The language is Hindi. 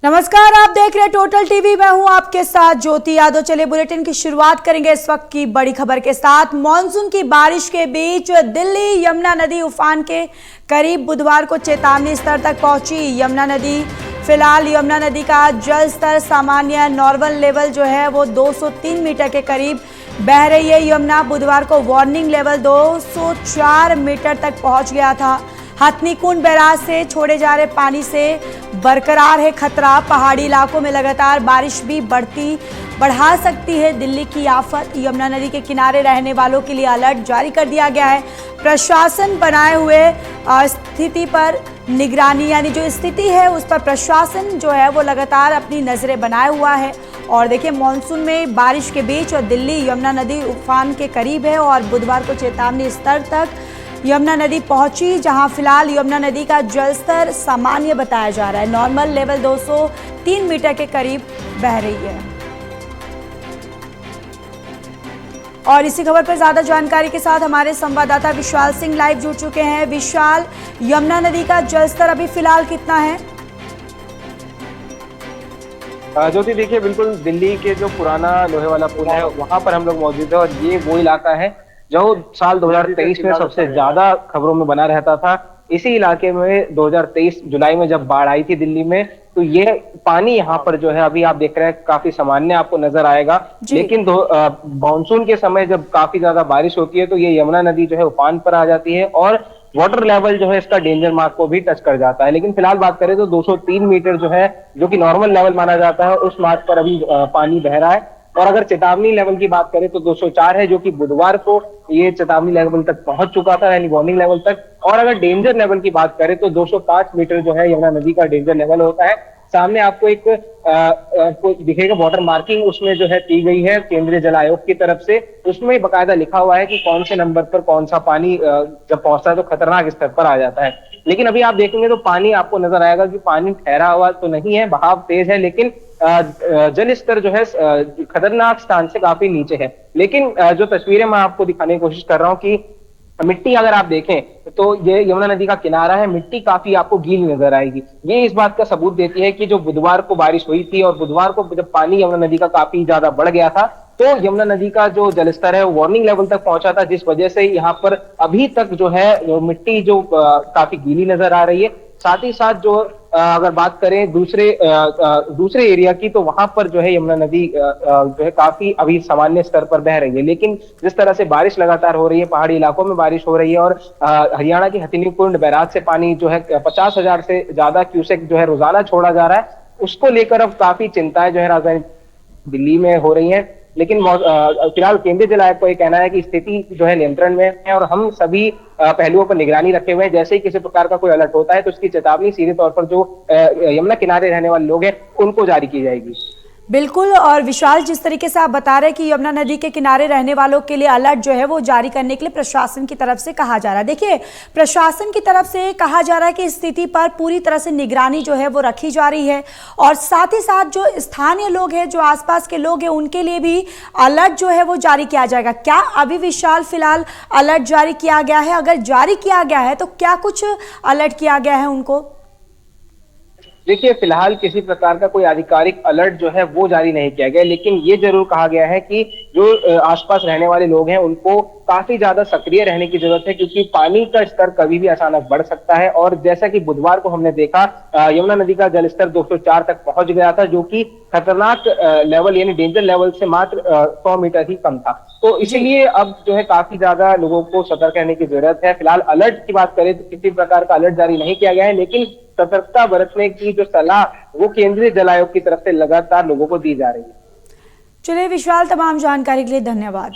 नमस्कार, आप देख रहे हैं टोटल टीवी। मैं हूं आपके साथ ज्योति यादव। चलिए बुलेटिन की शुरुआत करेंगे इस वक्त की बड़ी खबर के साथ। मानसून की बारिश के बीच दिल्ली यमुना नदी उफान के करीब बुधवार को चेतावनी स्तर तक पहुंची। यमुना नदी फिलहाल यमुना नदी का जल स्तर सामान्य नॉर्मल लेवल जो है वो 203 मीटर के करीब बह रही है। यमुना बुधवार को वार्निंग लेवल 204 मीटर तक पहुंच गया था। हथनीकुंड बैराज से छोड़े जा रहे पानी से बरकरार है खतरा। पहाड़ी इलाकों में लगातार बारिश भी बढ़ा सकती है दिल्ली की आफत। यमुना नदी के किनारे रहने वालों के लिए अलर्ट जारी कर दिया गया है। प्रशासन बनाए हुए स्थिति पर निगरानी, यानी जो स्थिति है उस पर प्रशासन जो है वो लगातार अपनी नजरें बनाए हुआ है। और देखिए, मानसून में बारिश के बीच और दिल्ली यमुना नदी उफान के करीब है और बुधवार को चेतावनी स्तर तक यमुना नदी पहुंची, जहां फिलहाल यमुना नदी का जलस्तर सामान्य बताया जा रहा है। नॉर्मल लेवल 203 मीटर के करीब बह रही है। और इसी खबर पर ज्यादा जानकारी के साथ हमारे संवाददाता विशाल सिंह लाइव जुड़ चुके हैं। विशाल, यमुना नदी का जलस्तर अभी फिलहाल कितना है? ज्योति, देखिए, बिल्कुल दिल्ली के जो पुराना लोहे वाला पुल है वहां पर हम लोग मौजूद है और ये वो इलाका है जो साल 2023 में सबसे ज्यादा खबरों में बना रहता था। इसी इलाके में 2023 जुलाई में जब बाढ़ आई थी दिल्ली में, तो ये पानी यहाँ पर जो है अभी आप देख रहे हैं काफी सामान्य आपको नजर आएगा। लेकिन मानसून के समय जब काफी ज्यादा बारिश होती है तो ये यमुना नदी जो है उफान पर आ जाती है और वाटर लेवल जो है इसका डेंजर मार्क को भी टच कर जाता है। लेकिन फिलहाल बात करें तो 203 मीटर जो है, जो कि नॉर्मल लेवल माना जाता है, उस मार्क पर अभी पानी बह रहा है। और अगर चेतावनी लेवल की बात करें तो 204 है, जो कि बुधवार को ये चेतावनी लेवल तक पहुंच चुका था, यानी वार्निंग लेवल तक। और अगर डेंजर लेवल की बात करें तो 205 मीटर जो है यमुना नदी का डेंजर लेवल होता है। सामने आपको एक दिखेगा वाटर मार्किंग, उसमें जो है की गई है केंद्रीय जल आयोग की तरफ से। उसमें बकायदा लिखा हुआ है कि कौन से नंबर पर कौन सा पानी जब पहुंचता है तो खतरनाक स्तर पर आ जाता है। लेकिन अभी आप देखेंगे तो पानी आपको नजर आएगा कि पानी ठहरा हुआ तो नहीं है, बहाव तेज है, लेकिन जल स्तर जो है खतरनाक स्थान से काफी नीचे है। लेकिन जो तस्वीरें मैं आपको दिखाने की कोशिश कर रहा हूँ कि मिट्टी अगर आप देखें तो ये यमुना नदी का किनारा है, मिट्टी काफी आपको गीली नजर आएगी। ये इस बात का सबूत देती है कि जो बुधवार को बारिश हुई थी और बुधवार को जब पानी यमुना नदी का काफी ज्यादा बढ़ गया था तो यमुना नदी का जो जलस्तर है वार्निंग लेवल तक पहुंचा था, जिस वजह से यहाँ पर अभी तक जो है मिट्टी जो काफी गीली नजर आ रही है। साथ ही साथ जो अगर बात करें दूसरे एरिया की, तो वहां पर जो है यमुना नदी जो है काफी अभी सामान्य स्तर पर बह रही है। लेकिन जिस तरह से बारिश लगातार हो रही है, पहाड़ी इलाकों में बारिश हो रही है और हरियाणा की हथनीकुंड बैराज से पानी जो है 50,000 से ज्यादा क्यूसेक जो है रोजाना छोड़ा जा रहा है, उसको लेकर अब काफी चिंताएं जो है राजधानी दिल्ली में हो रही है। लेकिन फिलहाल केंद्रीय जल आयोग का ये कहना है कि स्थिति जो है नियंत्रण में है और हम सभी पहलुओं पर निगरानी रखे हुए हैं। जैसे ही किसी प्रकार का कोई अलर्ट होता है तो उसकी चेतावनी सीधे तौर पर जो यमुना किनारे रहने वाले लोग हैं उनको जारी की जाएगी। बिल्कुल। और विशाल, जिस तरीके से आप बता रहे हैं कि यमुना नदी के किनारे रहने वालों के लिए अलर्ट जो है वो जारी करने के लिए प्रशासन की तरफ से कहा जा रहा है। देखिए, प्रशासन की तरफ से कहा जा रहा है कि स्थिति पर पूरी तरह से निगरानी जो है वो रखी जा रही है और साथ ही साथ जो स्थानीय लोग हैं, जो आसपास के लोग हैं, उनके लिए भी अलर्ट जो है वो जारी किया जाएगा। क्या अभी विशाल फिलहाल अलर्ट जारी किया गया है? अगर जारी किया गया है तो क्या कुछ अलर्ट किया गया है उनको? देखिए, फिलहाल किसी प्रकार का कोई आधिकारिक अलर्ट जो है वो जारी नहीं किया गया, लेकिन ये जरूर कहा गया है कि जो आसपास रहने वाले लोग हैं उनको काफी ज्यादा सक्रिय रहने की जरूरत है, क्योंकि पानी का स्तर कभी भी अचानक बढ़ सकता है। और जैसा कि बुधवार को हमने देखा, यमुना नदी का जलस्तर 204 तक पहुंच गया था, जो कि खतरनाक लेवल यानी डेंजर लेवल से मात्र 100 मीटर ही कम था। तो इसीलिए अब जो है काफी ज्यादा लोगों को सतर्क रहने की जरूरत है। फिलहाल अलर्ट की बात करें तो किसी प्रकार का अलर्ट जारी नहीं किया गया है, लेकिन सतर्कता बरतने की जो सलाह वो केंद्रीय जल आयोग की तरफ से लगातार लोगों को दी जा रही है। चलिए विशाल, तमाम जानकारी के लिए धन्यवाद।